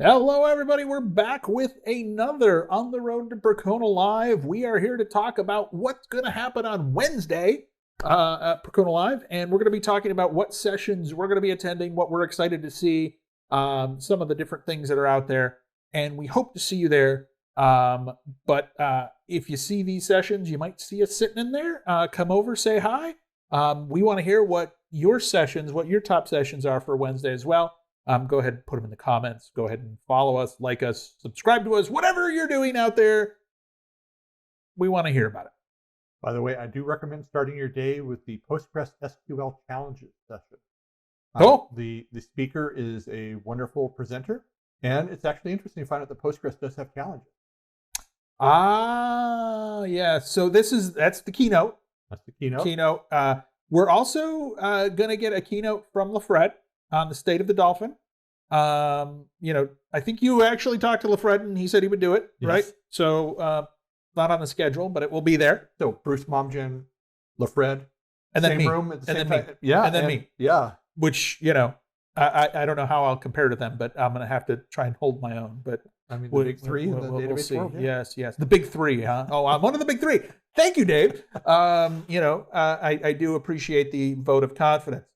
Hello, everybody. We're back with another On the Road to Percona Live. We are here to talk about what's going to happen on Wednesday at Percona Live, and we're going to be talking about what sessions we're going to be attending, what we're excited to see, some of the different things that are out there, and we hope to see you there. But if you see these sessions, you might see us sitting in there. Come over, say hi. We want to hear what your sessions, what your top sessions are for Wednesday as well. Go ahead and put them in the comments. Go ahead and follow us, like us, subscribe to us, whatever you're doing out there. We want to hear about it. By the way, I do recommend starting your day with the PostgreSQL Challenges session. Cool. The speaker is a wonderful presenter, and it's actually interesting to find out that Postgres does have challenges. Yeah. So that's the keynote. That's the keynote. We're also going to get a keynote from LaFred on the state of the dolphin. I think you actually talked to LaFred and he said he would do it, yes. Right? So not on the schedule, but it will be there. So Bruce Momjen, LaFred, and then same me. room at the and same then time. Me. Yeah, and then me. Yeah. Which I don't know how I'll compare to them, but I'm going to have to try and hold my own. But I mean, the big three in the database see. world. Yeah. Yes, the big three, huh? Oh, I'm one of the big three. Thank you, Dave. I do appreciate the vote of confidence.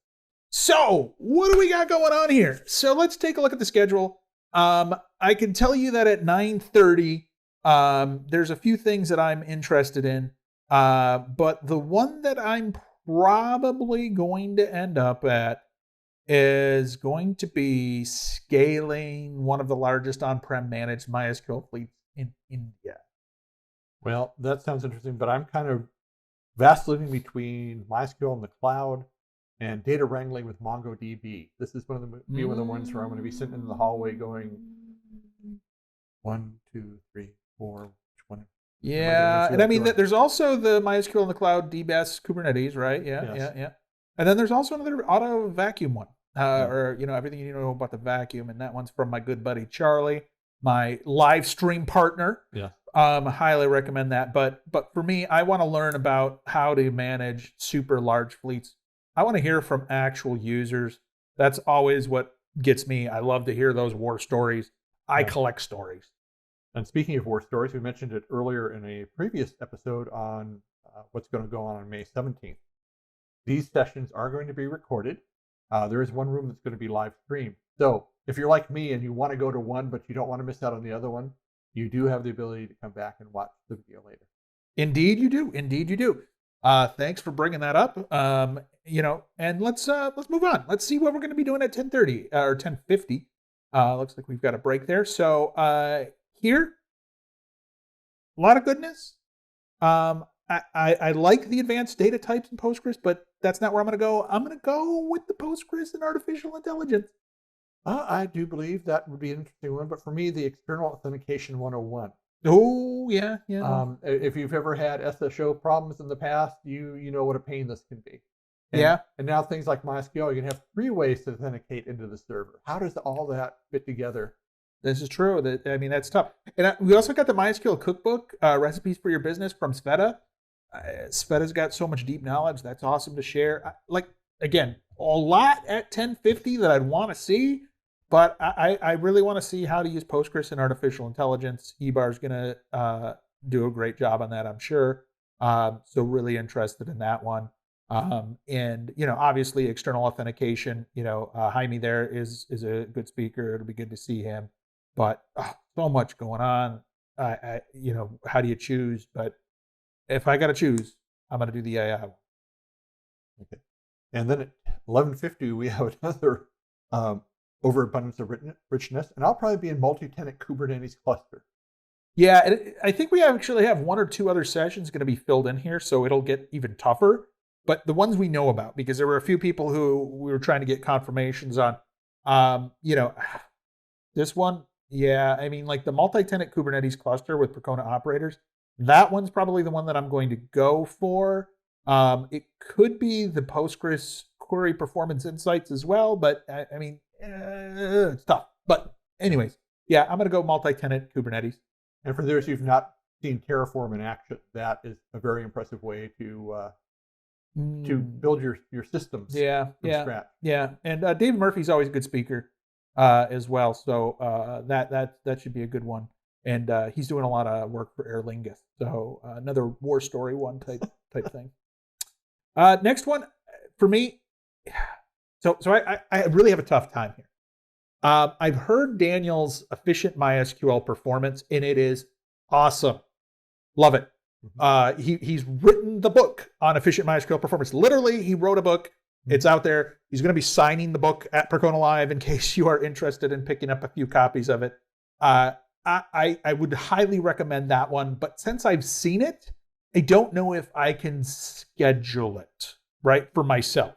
So, what do we got going on here? So let's take a look at the schedule. I can tell you that at 9:30, there's a few things that I'm interested in. But the one that I'm probably going to end up at is going to be scaling one of the largest on-prem managed MySQL fleets in India. Well, that sounds interesting, but I'm kind of vacillating between MySQL in the cloud and data wrangling with MongoDB. This is one of the ones where I'm going to be sitting in the hallway going 1, 2, 3, 4, which one? Yeah, and I mean there's also the MySQL in the cloud DBaaS Kubernetes, right? Yeah. And then there's also another auto vacuum one, or everything you know about the vacuum, and that one's from my good buddy Charlie, my live stream partner. Yeah. Highly recommend that. But for me, I want to learn about how to manage super large fleets. I want to hear from actual users. That's always what gets me. I love to hear those war stories. I collect stories. And speaking of war stories, we mentioned it earlier in a previous episode on what's going to go on May 17th. These sessions are going to be recorded. There is one room that's going to be live streamed. So if you're like me and you want to go to one, but you don't want to miss out on the other one, you do have the ability to come back and watch the video later. Indeed you do. Thanks for bringing that up. And let's move on. Let's see what we're going to be doing at 10:30 or 10:50. Looks like we've got a break there. So here, a lot of goodness. I like the advanced data types in Postgres, but that's not where I'm going to go. I'm going to go with the Postgres and artificial intelligence. I do believe that would be an interesting one, but for me, the external authentication 101. Oh, yeah. If you've ever had SSO problems in the past, you know what a pain this can be. And now things like MySQL, you can have 3 ways to authenticate into the server. How does all that fit together? This is true. That's tough. And we also got the MySQL Cookbook, Recipes for Your Business from Sveta. Sveta's got so much deep knowledge. That's awesome to share. Again, a lot at 10:50 that I'd want to see. But I really want to see how to use Postgres and artificial intelligence. Ebar's going to do a great job on that, I'm sure. So really interested in that one. And, obviously external authentication, Jaime there is a good speaker. It'll be good to see him. But so much going on. How do you choose? But if I got to choose, I'm going to do the AI one. Okay. And then at 11:50, we have another overabundance of richness, and I'll probably be in multi-tenant Kubernetes cluster. Yeah, I think we actually have 1 or 2 other sessions going to be filled in here, so it'll get even tougher. But the ones we know about, because there were a few people who we were trying to get confirmations on. This one, like the multi-tenant Kubernetes cluster with Percona operators, that one's probably the one that I'm going to go for. It could be the Postgres query performance insights as well, but it's tough. But anyways, I'm going to go multi-tenant Kubernetes. And for those who've not seen Terraform in action, that is a very impressive way to build your systems from scratch. Yeah. And David Murphy's always a good speaker. as well. So that should be a good one. And he's doing a lot of work for Aer Lingus. So another war story one type thing. Next one for me. So I really have a tough time here. I've heard Daniel's efficient MySQL performance, and it is awesome. Love it. He's written the book on efficient MySQL performance. Literally, he wrote a book. It's out there. He's going to be signing the book at Percona Live in case you are interested in picking up a few copies of it. I would highly recommend that one. But since I've seen it, I don't know if I can schedule it right for myself.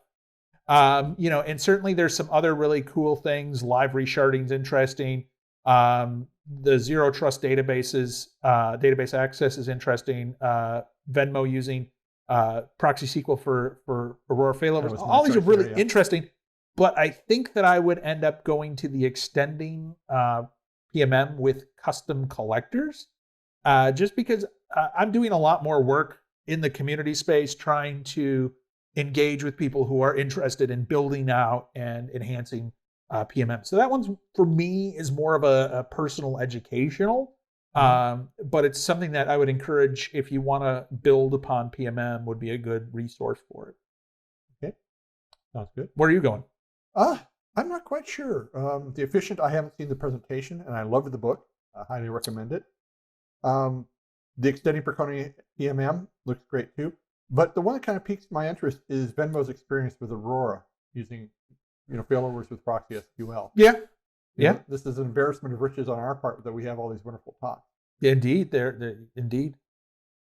And certainly there's some other really cool things. Live resharding is interesting. The zero trust databases, database access is interesting. Venmo using ProxySQL for Aurora failovers. All these are really interesting. But I think that I would end up going to the extending PMM with custom collectors, just because I'm doing a lot more work in the community space trying to engage with people who are interested in building out and enhancing PMM. So that one's, for me, is more of a personal educational, but it's something that I would encourage if you want to build upon PMM, would be a good resource for it. Okay, sounds good. Where are you going? I'm not quite sure. The Efficient, I haven't seen the presentation, and I love the book. I highly recommend it. The Extending Percona PMM looks great too. But the one that kind of piques my interest is Venmo's experience with Aurora using, failovers with ProxySQL. Yeah. This is an embarrassment of riches on our part that we have all these wonderful talks. Indeed, indeed.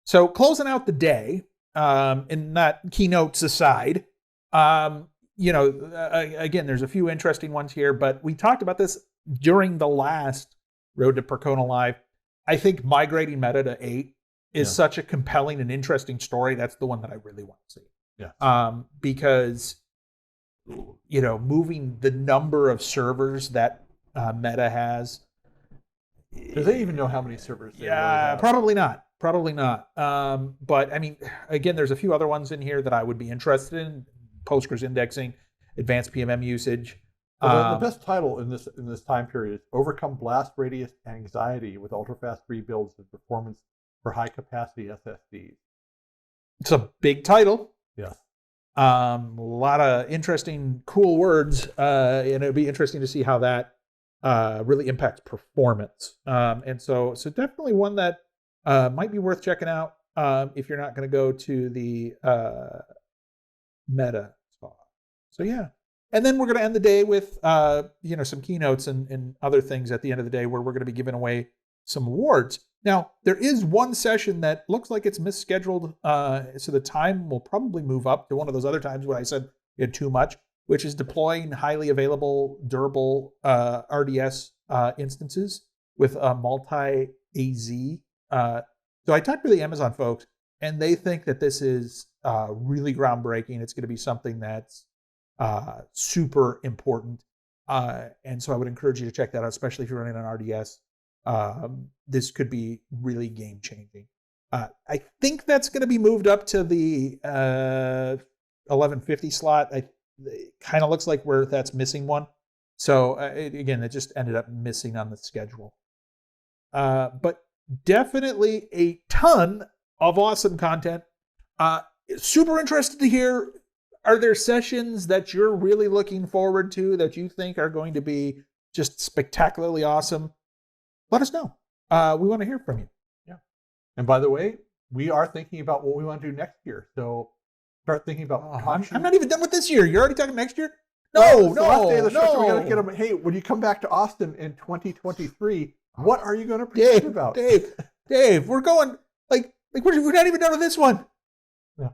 So closing out the day, and not keynotes aside, again, there's a few interesting ones here, but we talked about this during the last Road to Percona Live. I think migrating meta to 8 is such a compelling and interesting story. That's the one that I really want to see. Yeah. Because, moving the number of servers that Meta has. Do they even know how many servers they really have? Probably not. But I mean, again, there's a few other ones in here that I would be interested in. Postgres indexing, advanced PMM usage. Well, the best title in this time period is Overcome Blast Radius Anxiety with Ultrafast Rebuilds and Performance for High Capacity SSDs. It's a big title. Yes. A lot of interesting, cool words, and it'll be interesting to see how that really impacts performance. And so definitely one that might be worth checking out if you're not going to go to the Meta spot. So yeah. And then we're going to end the day with some keynotes and other things at the end of the day where we're going to be giving away some awards. Now, there is one session that looks like it's misscheduled, so the time will probably move up to one of those other times when I said we had too much, which is deploying highly available, durable RDS instances with a multi-AZ. So I talked to the Amazon folks, and they think that this is really groundbreaking. It's going to be something that's super important. And so I would encourage you to check that out, especially if you're running an RDS. This could be really game changing. I think that's going to be moved up to the 11:50 slot. It kind of looks like that's missing one. So it just ended up missing on the schedule. But definitely a ton of awesome content. Super interested to hear, are there sessions that you're really looking forward to that you think are going to be just spectacularly awesome? Let us know. We want to hear from you. Yeah. And by the way, we are thinking about what we want to do next year. So start thinking about. I'm not even done with this year. You're already talking next year? No. Last day of the show, so we got to get them. Hey, when you come back to Austin in 2023, what are you going to present about? Dave, we're going like we're not even done with this one. Yeah.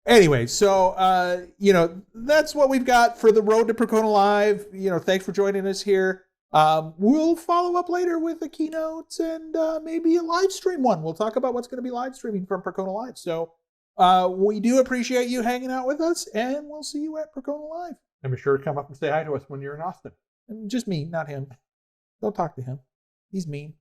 Anyway, so that's what we've got for the Road to Percona Live. Thanks for joining us here. We'll follow up later with the keynotes and maybe a live stream one. We'll talk about what's going to be live streaming from Percona Live. So we do appreciate you hanging out with us, and we'll see you at Percona Live. And be sure to come up and say hi to us when you're in Austin. And just me, not him. Don't talk to him. He's mean.